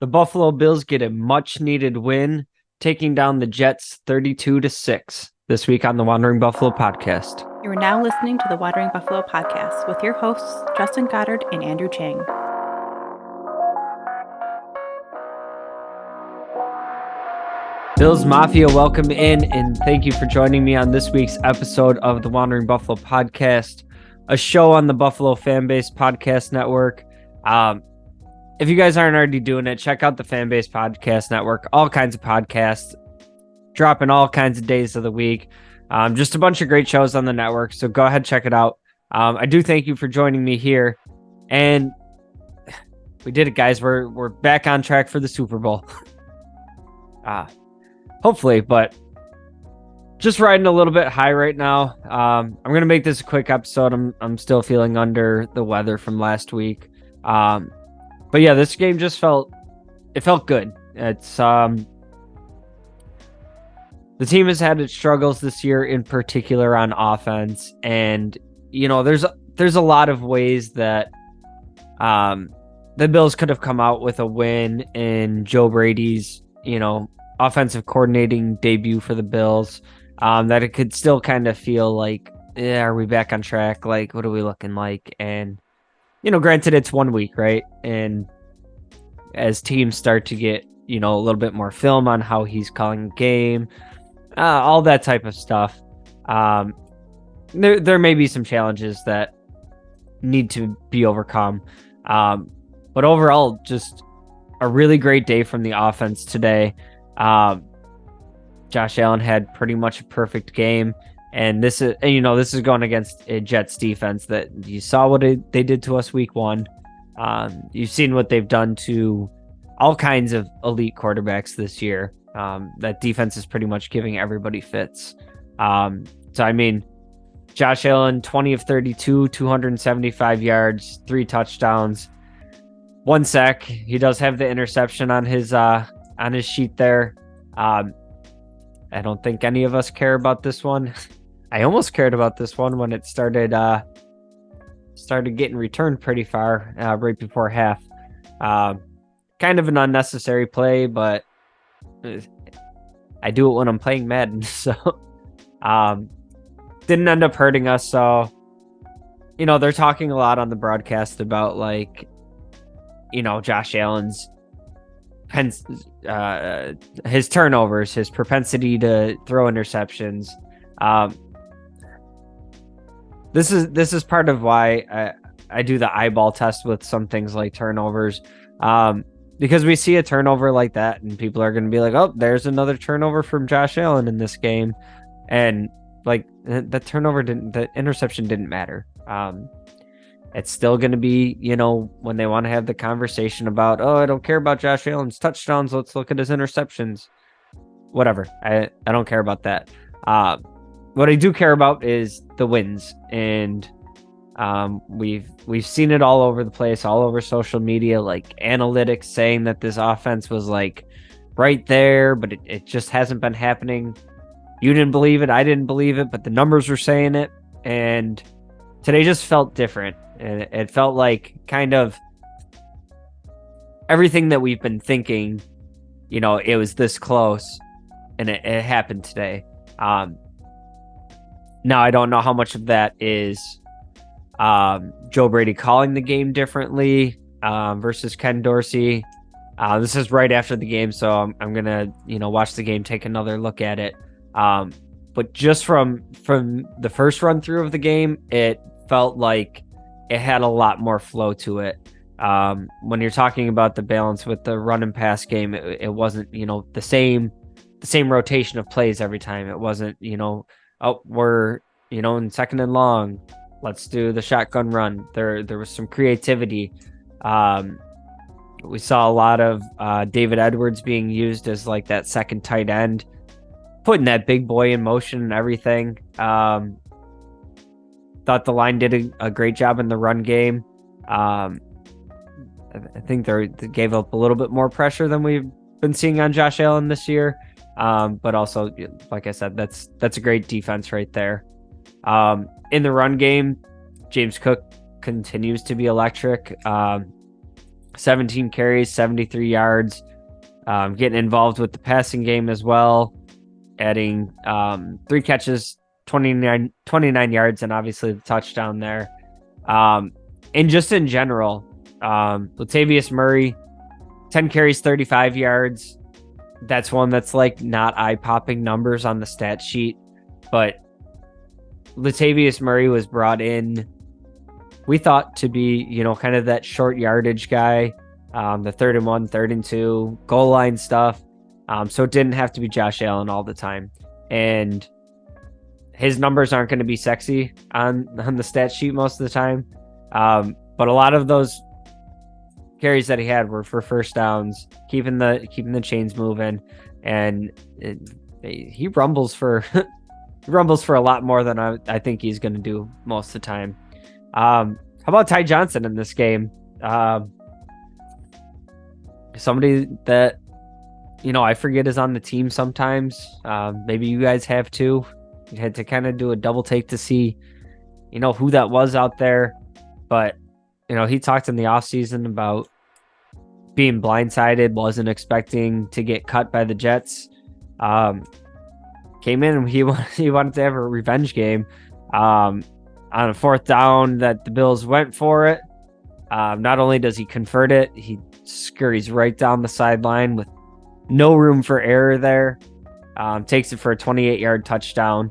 The Buffalo Bills get a much-needed win, taking down the Jets 32-6 this week on the Wandering Buffalo podcast. You are now listening to the Wandering Buffalo podcast with your hosts, Justin Goddard and Andrew Chang. Bills Mafia, welcome in, and thank you for joining me on this week's episode of the Wandering Buffalo podcast, a show on the Buffalo FAMBase podcast network. If you guys aren't already doing it, check out the FAMBase podcast network. All kinds of podcasts, dropping all kinds of days of the week. Just a bunch of great shows on the network, so go ahead, check it out. I do thank you for joining me here, and we did it, guys. We're back on track for the Super Bowl. Hopefully, but just riding a little bit high right now. I'm gonna make this a quick episode. I'm still feeling under the weather from last week. But yeah, this game just felt good. It's the team has had its struggles this year, in particular on offense, and there's a lot of ways that the Bills could have come out with a win in Joe Brady's offensive coordinating debut for the Bills. That it could still kind of feel like, are we back on track? Like, what are we looking like? And granted, it's 1 week, right? And as teams start to get, a little bit more film on how he's calling the game, all that type of stuff, there may be some challenges that need to be overcome. But overall, just a really great day from the offense today. Josh Allen had pretty much a perfect game. And this is going against a Jets defense that you saw what they did to us week one. You've seen what they've done to all kinds of elite quarterbacks this year. That defense is pretty much giving everybody fits. Josh Allen, 20 of 32, 275 yards, 3 touchdowns, 1 sack. He does have the interception on his sheet there. I don't think any of us care about this one. I almost cared about this one when it started getting returned pretty far right before half. Kind of an unnecessary play, but I do it when I'm playing Madden, so didn't end up hurting us. So they're talking a lot on the broadcast about Josh Allen's his turnovers, his propensity to throw interceptions. This is part of why I do the eyeball test with some things like turnovers, because we see a turnover like that and people are going to be like, oh, there's another turnover from Josh Allen in this game. And the interception didn't matter. It's still going to be, when they want to have the conversation about, oh, I don't care about Josh Allen's touchdowns, let's look at his interceptions. Whatever. I don't care about that. What I do care about is the wins, and we've seen it all over the place, all over social media, like analytics saying that this offense was right there, but it just hasn't been happening. You didn't believe it, I didn't believe it, but the numbers were saying it, and today just felt different. And it felt like kind of everything that we've been thinking, it was this close, and it happened today. Now, I don't know how much of that is Joe Brady calling the game differently versus Ken Dorsey. This is right after the game, so I'm going to, watch the game, take another look at it. But just from the first run through of the game, it felt like it had a lot more flow to it. When you're talking about the balance with the run and pass game, it wasn't, the same rotation of plays every time. It wasn't, oh, we're, in second and long, let's do the shotgun run. There was some creativity. We saw a lot of David Edwards being used as that second tight end, putting that big boy in motion and everything. Thought the line did a great job in the run game. I think they gave up a little bit more pressure than we've been seeing on Josh Allen this year. But also, like I said, that's a great defense right there. In the run game, James Cook continues to be electric. 17 carries, 73 yards, getting involved with the passing game as well, adding 3 catches, 29 yards, and obviously the touchdown there. And just in general, Latavius Murray, 10 carries, 35 yards. That's one that's like not eye-popping numbers on the stat sheet, but Latavius Murray was brought in, we thought, to be, kind of that short yardage guy, the 3rd and 1, 3rd and 2, goal line stuff. So it didn't have to be Josh Allen all the time. And his numbers aren't going to be sexy on the stat sheet most of the time. But a lot of those carries that he had were for first downs, keeping the chains moving, and he rumbles for a lot more than I think he's going to do most of the time. How about Ty Johnson in this game? Somebody that I forget is on the team sometimes. Maybe you guys have too. You had to kind of do a double take to see who that was out there. But he talked in the offseason about being blindsided, wasn't expecting to get cut by the Jets. Came in and he wanted to have a revenge game on a 4th down that the Bills went for it. Not only does he convert it, he scurries right down the sideline with no room for error there. Takes it for a 28-yard touchdown.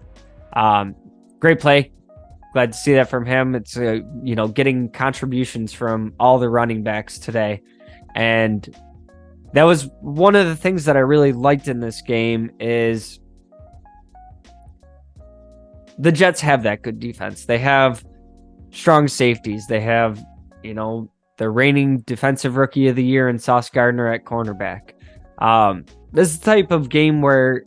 Great play. Glad to see that from him. It's getting contributions from all the running backs today, and that was one of the things that I really liked in this game. Is the Jets have that good defense. They have strong safeties. They have the reigning defensive rookie of the year in Sauce Gardner at cornerback. This is the type of game where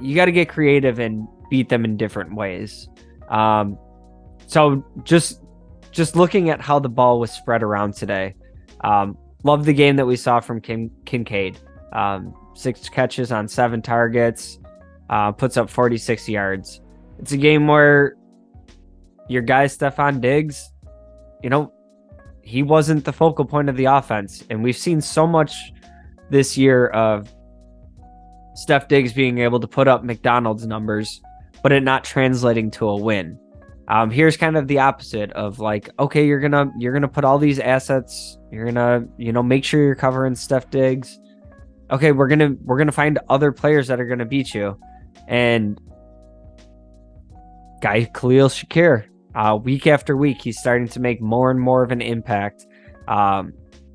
you got to get creative and beat them in different ways. So just looking at how the ball was spread around today, love the game that we saw from Kincaid. 6 catches on 7 targets, puts up 46 yards. It's a game where your guy Stephon Diggs, he wasn't the focal point of the offense, and we've seen so much this year of Steph Diggs being able to put up McDonald's numbers, but it not translating to a win. Here's kind of the opposite of like, okay, you're gonna put all these assets, you're gonna make sure you're covering Steph Diggs. Okay, we're gonna find other players that are gonna beat you, and guy Khalil Shakir, week after week, he's starting to make more and more of an impact.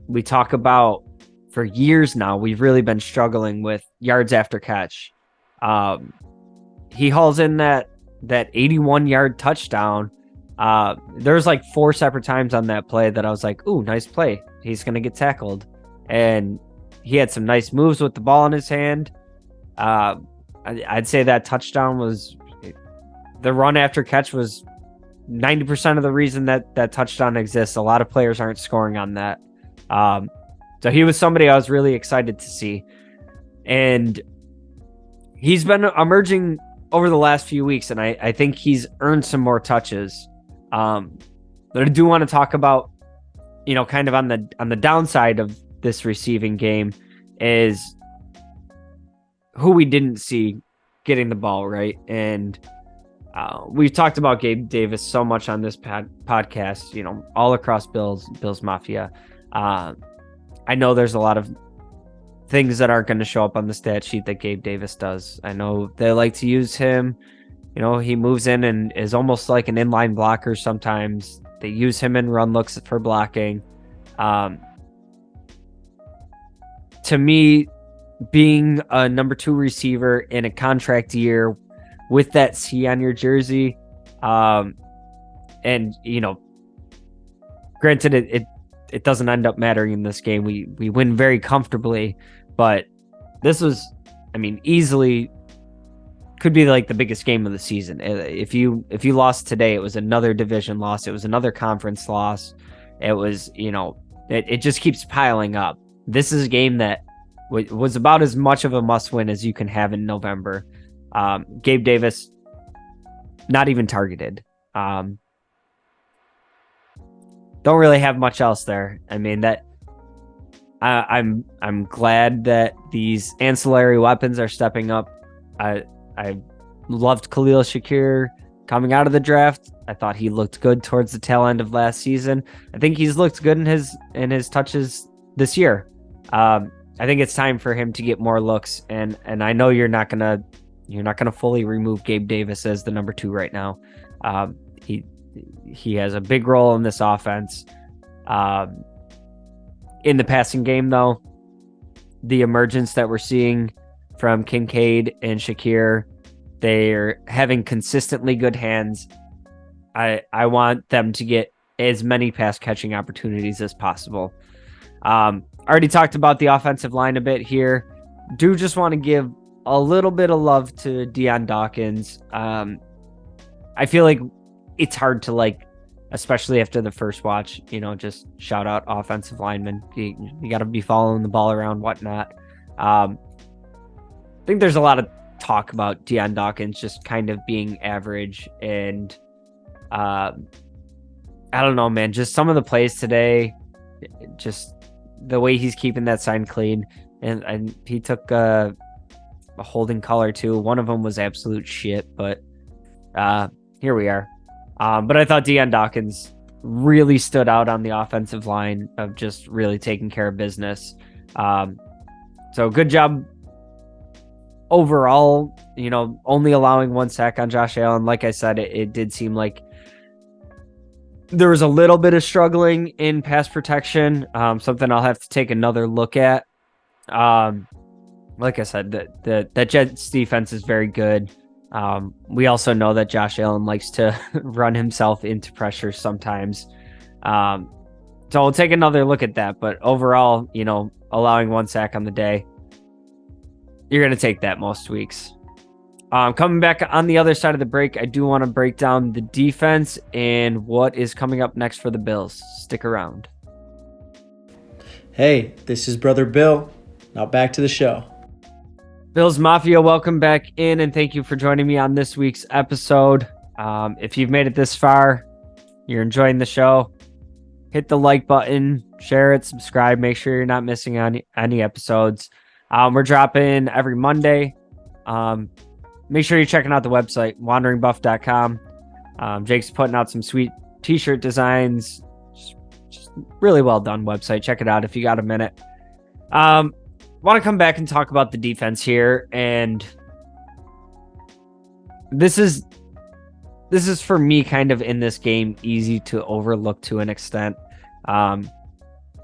We talk about, for years now, we've really been struggling with yards after catch. He hauls in that 81-yard touchdown. There's like 4 separate times on that play that I was like, ooh, nice play. He's going to get tackled. And he had some nice moves with the ball in his hand. I'd say that touchdown was, the run after catch was 90% of the reason that touchdown exists. A lot of players aren't scoring on that. So he was somebody I was really excited to see. And he's been emerging over the last few weeks, and I think he's earned some more touches. But I do want to talk about, kind of on the downside of this receiving game is who we didn't see getting the ball right. And we've talked about Gabe Davis so much on this podcast, all across Bills Mafia. I know there's a lot of things that aren't going to show up on the stat sheet that Gabe Davis does. I know they like to use him. He moves in and is almost like an inline blocker sometimes. They use him in run looks for blocking. To me, being a number 2 receiver in a contract year with that C on your jersey, and granted it doesn't end up mattering in this game. We win very comfortably, but this was, easily could be like the biggest game of the season. If you lost today, it was another division loss. It was another conference loss. It was, it just keeps piling up. This is a game that was about as much of a must win as you can have in November. Gabe Davis, not even targeted. Don't really have much else there. That I'm glad that these ancillary weapons are stepping up. I loved Khalil Shakir coming out of the draft. I thought he looked good towards the tail end of last season. I think he's looked good in his touches this year. I think it's time for him to get more looks, and I know you're not gonna fully remove Gabe Davis as the number 2 right now. He has a big role in this offense. In the passing game, though, the emergence that we're seeing from Kincaid and Shakir, they're having consistently good hands. I want them to get as many pass catching opportunities as possible. Already talked about the offensive line a bit here. Do just want to give a little bit of love to Deion Dawkins. I feel like it's hard to, like, especially after the first watch, just shout out offensive linemen. You got to be following the ball around, whatnot. I think there's a lot of talk about Deion Dawkins just kind of being average, and I don't know, man. Just some of the plays today, just the way he's keeping that sign clean, and he took a holding call or two. One of them was absolute shit, but here we are. But I thought Deion Dawkins really stood out on the offensive line of just really taking care of business. So good job overall, only allowing 1 sack on Josh Allen. Like I said, it did seem like there was a little bit of struggling in pass protection, something I'll have to take another look at. Like I said, that Jets defense is very good. We also know that Josh Allen likes to run himself into pressure sometimes. So we'll take another look at that. But overall, allowing 1 sack on the day, you're going to take that most weeks. Coming back on the other side of the break, I do want to break down the defense and what is coming up next for the Bills. Stick around. Hey, this is Brother Bill. Now back to the show. Bills Mafia, welcome back in, and thank you for joining me on this week's episode. If you've made it this far, you're enjoying the show, hit the like button, share it, subscribe, make sure you're not missing on any episodes. We're dropping every Monday. Make sure you're checking out the website, wanderingbuff.com. Jake's putting out some sweet t-shirt designs. Just really well done website. Check it out if you got a minute. Want to come back and talk about the defense here, and this is for me kind of in this game easy to overlook to an extent,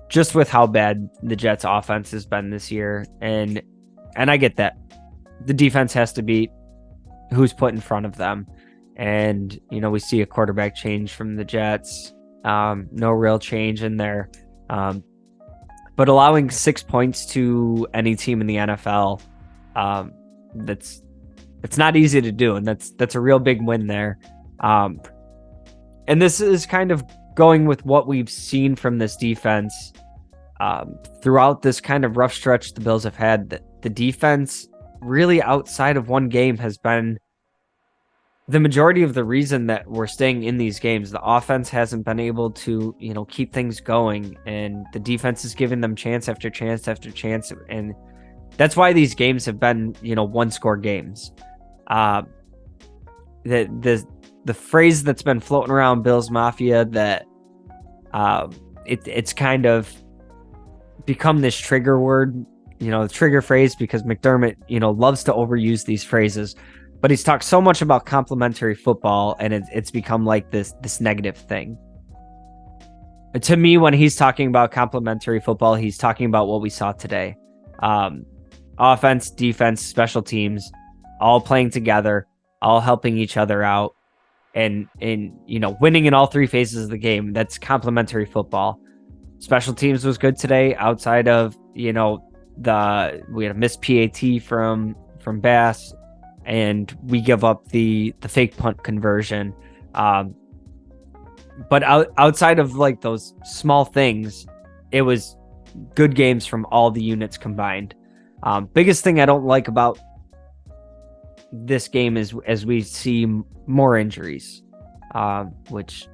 just with how bad the Jets offense has been this year, and I get that the defense has to beat who's put in front of them, and we see a quarterback change from the Jets, no real change in there. But allowing 6 points to any team in the NFL, it's not easy to do, and that's a real big win there. And this is kind of going with what we've seen from this defense throughout this kind of rough stretch the Bills have had. The defense, really outside of one game, has been the majority of the reason that we're staying in these games. The offense hasn't been able to, keep things going, and the defense is giving them chance after chance after chance. And that's why these games have been, 1-score games. The phrase that's been floating around Bills Mafia that it's kind of become this trigger word, the trigger phrase, because McDermott, loves to overuse these phrases. But he's talked so much about complementary football, and it's become like this negative thing. To me, when he's talking about complementary football, he's talking about what we saw today. Offense, defense, special teams, all playing together, all helping each other out, and winning in all 3 phases of the game. That's complementary football. Special teams was good today, outside of, we had a missed PAT from Bass, and we give up the fake punt conversion. But outside of like those small things, it was good games from all the units combined. Biggest thing I don't like about this game is as we see more injuries, which,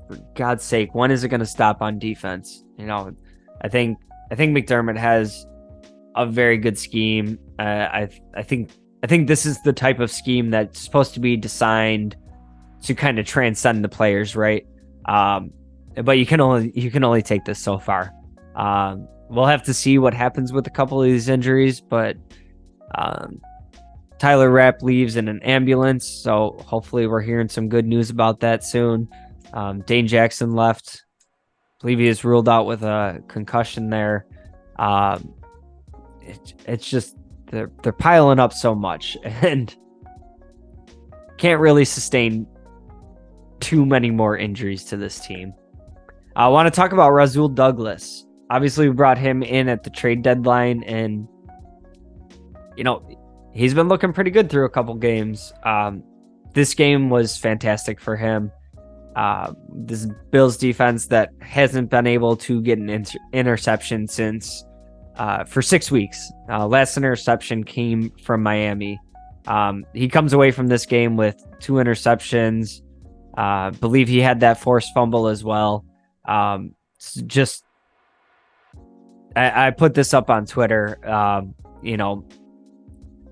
for God's sake, when is it going to stop on defense? I think I think McDermott has a very good scheme. I think this is the type of scheme that's supposed to be designed to kind of transcend the players, right? But you can only take this so far. We'll have to see what happens with a couple of these injuries, but Tyler Rapp leaves in an ambulance, so hopefully we're hearing some good news about that soon. Dane Jackson left. I believe he is ruled out with a concussion there. It's just they're piling up so much and can't really sustain too many more injuries to this team. I want to talk about Rasul Douglas. Obviously, we brought him in at the trade deadline, and he's been looking pretty good through a couple games. This game was fantastic for him. This Bills defense that hasn't been able to get an interception since for 6 weeks. Last interception came from Miami. He comes away from this game with 2 interceptions. Believe he had that forced fumble as well. Just I put this up on Twitter.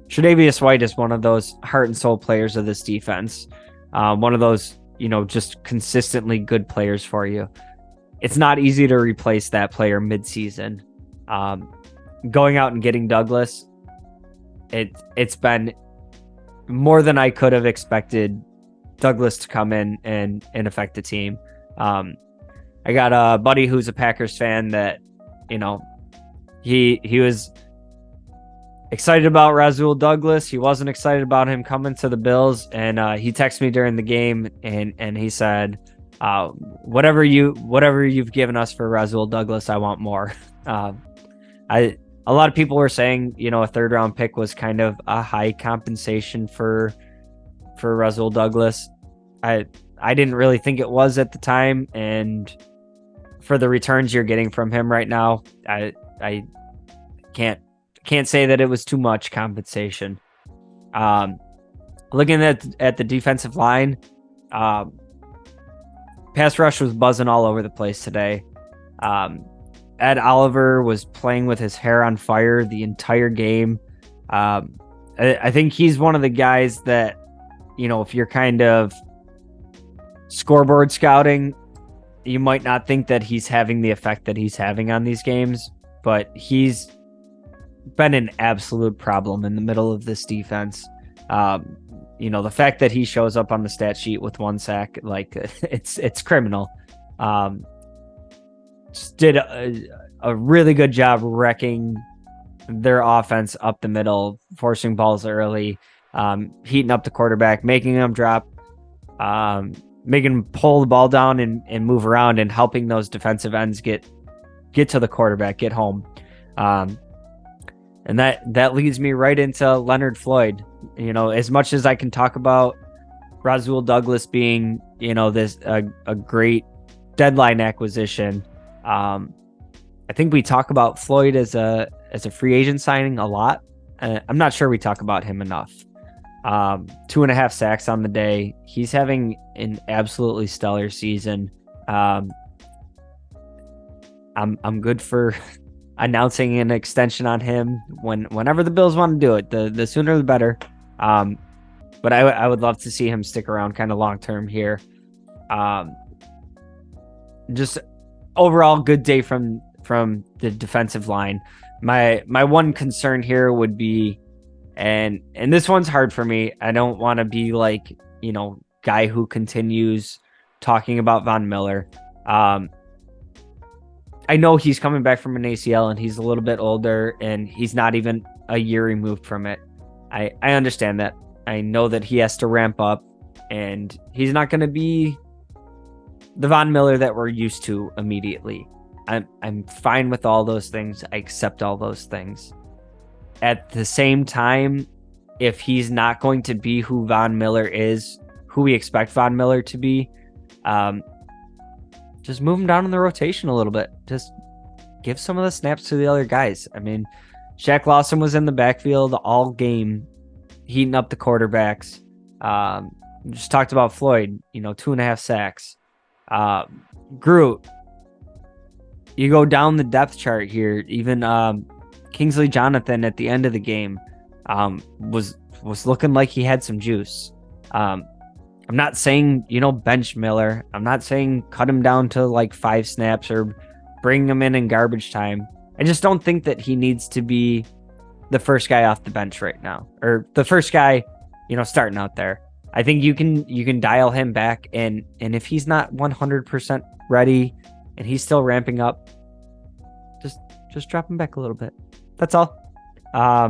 Tre'Davious White is one of those heart and soul players of this defense. One of those, just consistently good players for you. It's not easy to replace that player mid-season. Going out and getting Douglas, it's been more than I could have expected Douglas to come in and affect the team. I got a buddy who's a Packers fan that, he was excited about Rasul Douglas. He wasn't excited about him coming to the Bills, and he texted me during the game, and he said, "Whatever you've given us for Rasul Douglas, I want more." A lot of people were saying, a third round pick was kind of a high compensation for Rasul Douglas. I didn't really think it was at the time, and for the returns you're getting from him right now, I can't say that it was too much compensation. Looking at the defensive line, pass rush was buzzing all over the place today. Ed Oliver was playing with his hair on fire the entire game. I think he's one of the guys that, if you're kind of scoreboard scouting, you might not think that he's having the effect that he's having on these games, but he's been an absolute problem in the middle of this defense. The fact that he shows up on the stat sheet with 1 sack, it's criminal. Just did a really good job wrecking their offense up the middle, forcing balls early, heating up the quarterback, making him drop, making him pull the ball down and move around, and helping those defensive ends get to the quarterback, get home. And that leads me right into Leonard Floyd. As much as I can talk about Rasul Douglas being, this a great deadline acquisition, I think we talk about Floyd as a free agent signing a lot. I'm not sure we talk about him enough. 2.5 sacks on the day. He's having an absolutely stellar season. I'm good for announcing an extension on him whenever the Bills want to do it. The sooner the better. But I would love to see him stick around kind of long term here. Just overall good day from the defensive line. My one concern here would be, and this one's hard for me. I don't want to be like, guy who continues talking about Von Miller. I know he's coming back from an ACL and he's a little bit older and he's not even a year removed from it. I understand that. I know that he has to ramp up and he's not going to be the Von Miller that we're used to immediately. I'm fine with all those things. I accept all those things. At the same time, if he's not going to be who Von Miller is, who we expect Von Miller to be, just move him down in the rotation a little bit. Just give some of the snaps to the other guys. I mean, Shaq Lawson was in the backfield all game, heating up the quarterbacks. Just talked about Floyd, 2.5 sacks. Groot, you go down the depth chart here, even Kingsley Jonathan at the end of the game was looking like he had some juice. I'm not saying, bench Miller. I'm not saying cut him down to like 5 snaps or bring him in garbage time. I just don't think that he needs to be the first guy off the bench right now, or the first guy, starting out there. I think you can dial him back, and if he's not 100% ready and he's still ramping up, just drop him back a little bit. That's all. I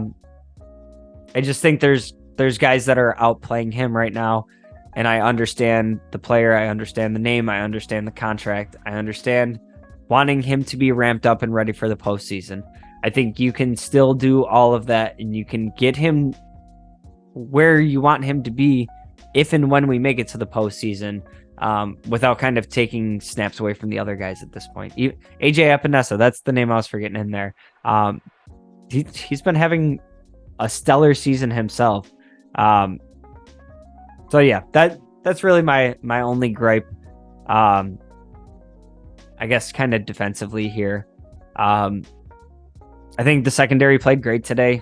just think there's guys that are outplaying him right now, and I understand the player, I understand the name, I understand the contract, I understand wanting him to be ramped up and ready for the postseason. I think you can still do all of that, and you can get him where you want him to be if and when we make it to the postseason, without kind of taking snaps away from the other guys at this point. AJ Epinesa, that's the name I was forgetting in there. He's been having a stellar season himself. So yeah, that's really my only gripe. I guess kind of defensively here. I think the secondary played great today.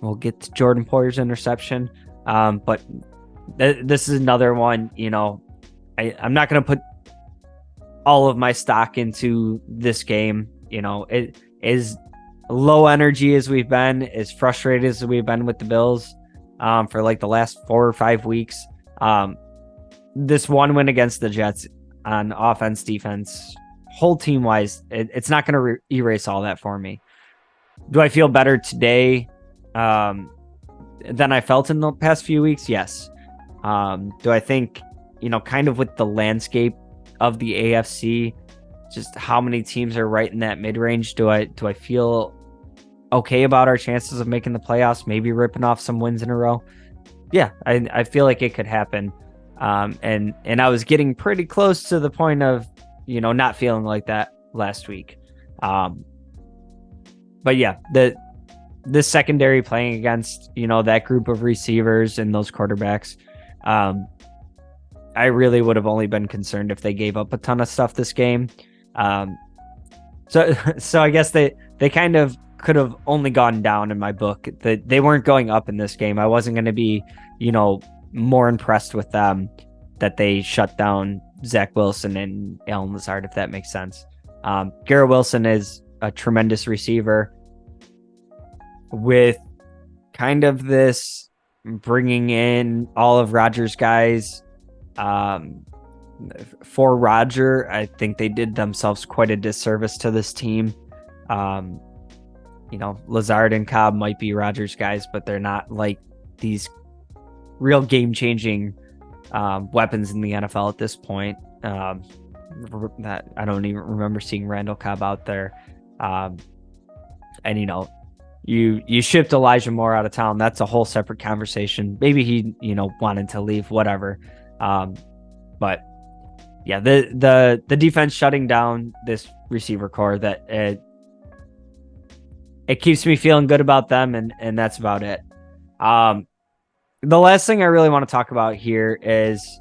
We'll get to Jordan Poyer's interception. But this is another one, I'm not going to put all of my stock into this game. It is low energy as we've been, as frustrated as we've been with the Bills for like the last 4 or 5 weeks. This one win against the Jets on offense, defense, whole team wise, it's not going to erase all that for me. Do I feel better today than I felt in the past few weeks? Yes. Do I think, kind of with the landscape of the AFC, just how many teams are right in that mid-range, do I feel okay about our chances of making the playoffs, maybe ripping off some wins in a row? Yeah, I feel like it could happen. And I was getting pretty close to the point of, not feeling like that last week. But yeah, this secondary playing against, that group of receivers and those quarterbacks, I really would have only been concerned if they gave up a ton of stuff this game. So I guess they kind of could have only gone down in my book. They weren't going up in this game. I wasn't going to be, more impressed with them that they shut down Zach Wilson and Allen Lazard, if that makes sense. Garrett Wilson is a tremendous receiver with kind of this bringing in all of Rodgers' guys. For Roger, I think they did themselves quite a disservice to this team. Lazard and Cobb might be Rodgers' guys, but they're not like these real game-changing weapons in the NFL at this point. That I don't even remember seeing Randall Cobb out there. You shipped Elijah Moore out of town. That's a whole separate conversation. Maybe he, wanted to leave, whatever. But yeah, the defense shutting down this receiver core, that it keeps me feeling good about them, and that's about it. The last thing I really want to talk about here is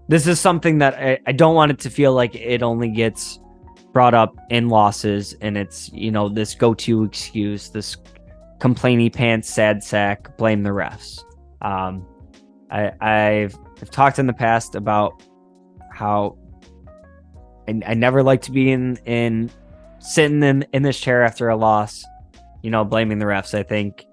this is something that I don't want it to feel like it only gets brought up in losses, and it's, this go-to excuse, this complainy pants, sad sack, blame the refs. I've talked in the past about how I never like to be in sitting in this chair after a loss, blaming the refs. I think,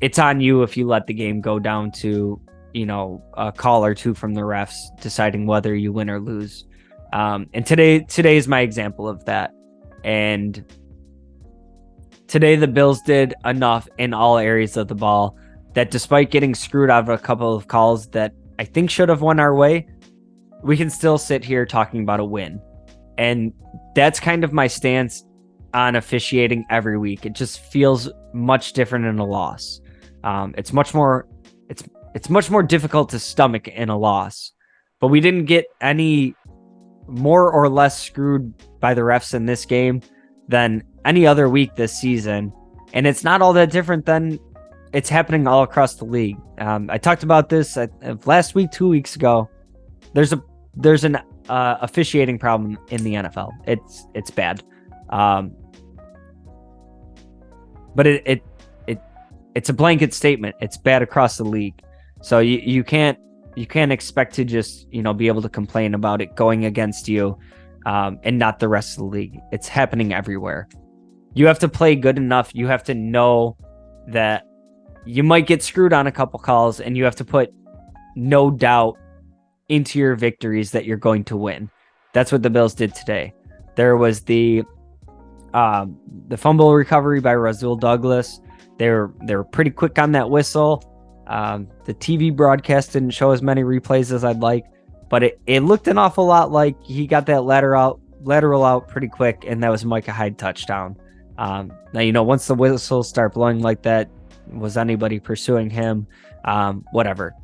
it's on you if you let the game go down to, a call or two from the refs deciding whether you win or lose. And today is my example of that. And today the Bills did enough in all areas of the ball that despite getting screwed out of a couple of calls that I think should have won our way, we can still sit here talking about a win. And that's kind of my stance on officiating every week. It just feels much different in a loss. It's much more difficult to stomach in a loss, but we didn't get any more or less screwed by the refs in this game than any other week this season. And it's not all that different than it's happening all across the league. I talked about this last week, 2 weeks ago. There's an officiating problem in the NFL. It's bad. But it's a blanket statement. It's bad across the league. So you can't expect to just, be able to complain about it going against you and not the rest of the league. It's happening everywhere. You have to play good enough. You have to know that you might get screwed on a couple calls, and you have to put no doubt into your victories that you're going to win. That's what the Bills did today. There was the fumble recovery by Rasul Douglas. They were pretty quick on that whistle. The TV broadcast didn't show as many replays as I'd like, but it looked an awful lot like he got that lateral out pretty quick, and that was a Micah Hyde touchdown. Now, once the whistles start blowing like that, was anybody pursuing him? Whatever.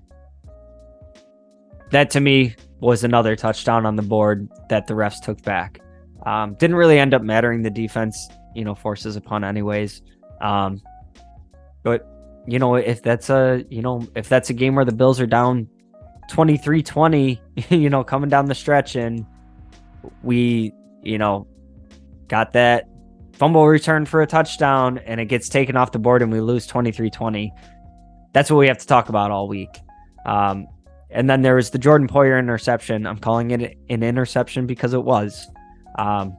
That to me was another touchdown on the board that the refs took back. Didn't really end up mattering. The defense, forces upon anyways. But if that's a game where the Bills are down 23-20, coming down the stretch, and we, got that fumble return for a touchdown and it gets taken off the board and we lose 23-20. That's what we have to talk about all week. And then there was the Jordan Poyer interception. I'm calling it an interception because it was. I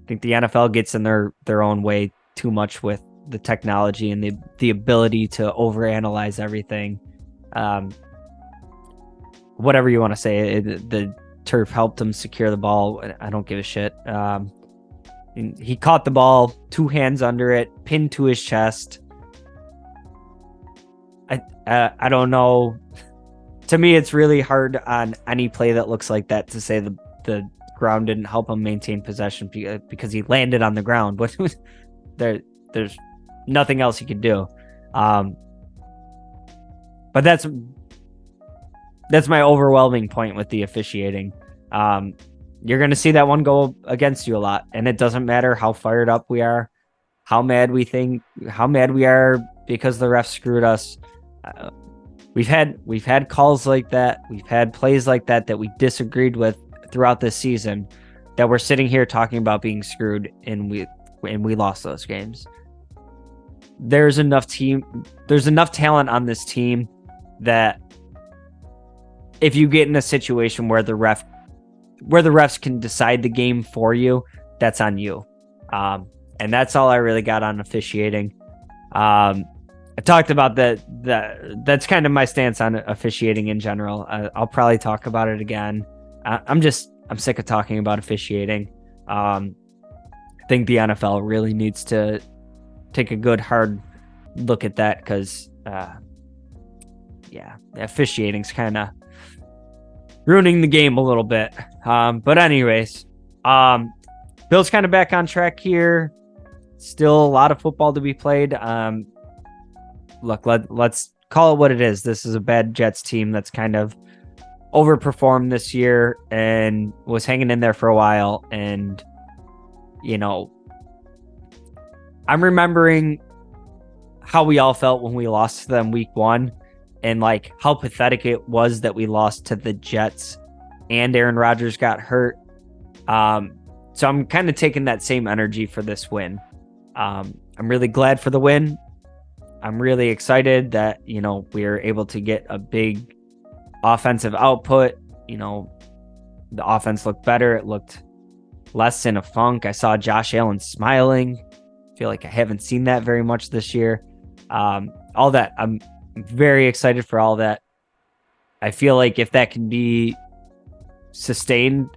think the NFL gets in their own way too much with the technology and the ability to overanalyze everything. Whatever you want to say, the turf helped him secure the ball. I don't give a shit. He caught the ball, 2 hands under it, pinned to his chest. I don't know. To me, it's really hard on any play that looks like that to say the ground didn't help him maintain possession because he landed on the ground. But there's nothing else he could do. But that's my overwhelming point with the officiating. You're going to see that one go against you a lot, and it doesn't matter how fired up we are, how mad we are because the refs screwed us. We've had calls like that. We've had plays like that we disagreed with throughout this season that we're sitting here talking about being screwed, and we lost those games. There's enough talent on this team that if you get in a situation where the refs can decide the game for you, that's on you. And that's all I really got on officiating. I talked about that's kind of my stance on officiating in general. I'll probably talk about it again. I'm sick of talking about officiating. I think the NFL really needs to take a good hard look at that because, officiating's kind of ruining the game a little bit. But anyways, Bill's kind of back on track here. Still a lot of football to be played. Look, let's call it what it is. This is a bad Jets team that's kind of overperformed this year and was hanging in there for a while. And, I'm remembering how we all felt when we lost to them week 1 and like how pathetic it was that we lost to the Jets and Aaron Rodgers got hurt. So I'm kind of taking that same energy for this win. I'm really glad for the win. I'm really excited that, we are able to get a big offensive output. The offense looked better. It looked less in a funk. I saw Josh Allen smiling. I feel like I haven't seen that very much this year. All that. I'm very excited for all that. I feel like if that can be sustained,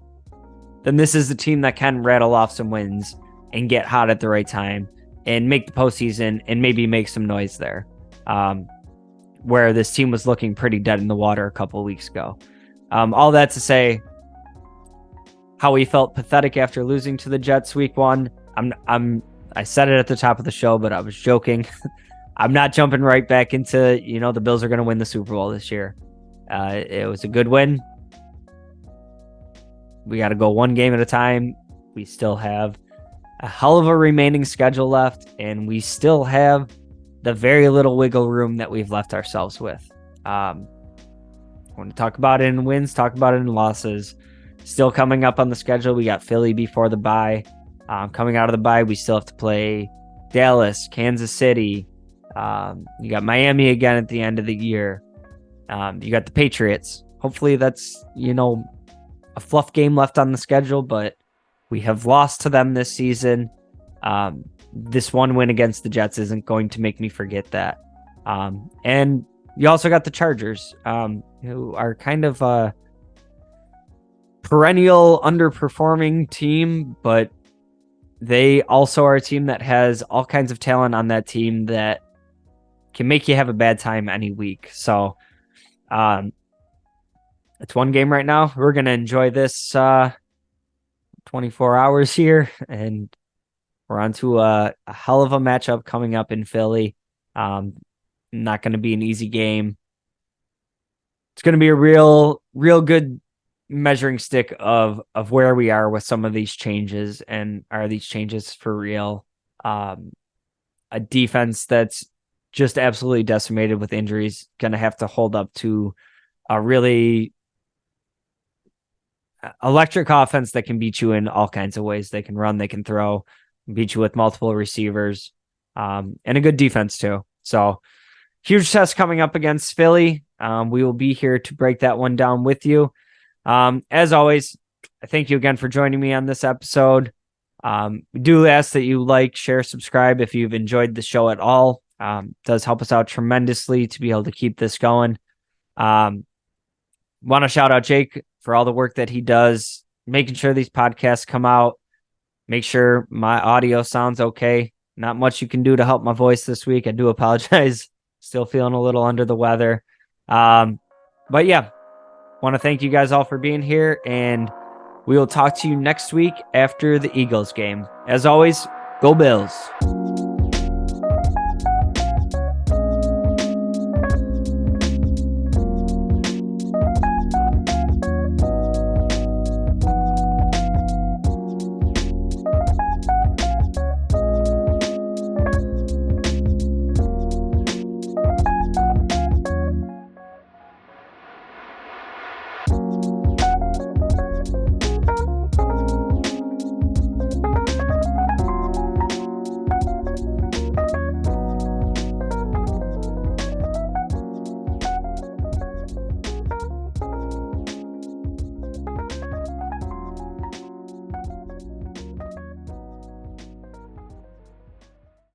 then this is the team that can rattle off some wins and get hot at the right time and make the postseason and maybe make some noise there. Where this team was looking pretty dead in the water a couple of weeks ago. All that to say, how we felt pathetic after losing to the Jets week 1. I said it at the top of the show, but I was joking. I'm not jumping right back into, the Bills are going to win the Super Bowl this year. It was a good win. We got to go one game at a time. We still have a hell of a remaining schedule left, and we still have the very little wiggle room that we've left ourselves with. I want to talk about it in wins, talk about it in losses. Still coming up on the schedule, we got Philly before the bye. Coming out of the bye, we still have to play Dallas, Kansas City. You got Miami again at the end of the year. You got the Patriots. Hopefully that's, a fluff game left on the schedule, but we have lost to them this season. This one win against the Jets isn't going to make me forget that. And you also got the Chargers, who are kind of a perennial underperforming team, but they also are a team that has all kinds of talent on that team that can make you have a bad time any week. So it's one game right now. We're going to enjoy this 24 hours here, and we're on to a hell of a matchup coming up in Philly. Not going to be an easy game. It's going to be a real good measuring stick of where we are with some of these changes, and are these changes for real? A defense that's just absolutely decimated with injuries, going to have to hold up to a really electric offense that can beat you in all kinds of ways. They can run, they can throw, beat you with multiple receivers, and a good defense too. So huge test coming up against Philly. We will be here to break that one down with you. As always, I thank you again for joining me on this episode. We do ask that you like, share, subscribe if you've enjoyed the show at all. It does help us out tremendously to be able to keep this going. Want to shout out Jake for all the work that he does, making sure these podcasts come out, make sure my audio sounds okay. Not much you can do to help my voice this week. I do apologize. Still feeling a little under the weather. But yeah, want to thank you guys all for being here, and we will talk to you next week after the Eagles game. As always, go Bills.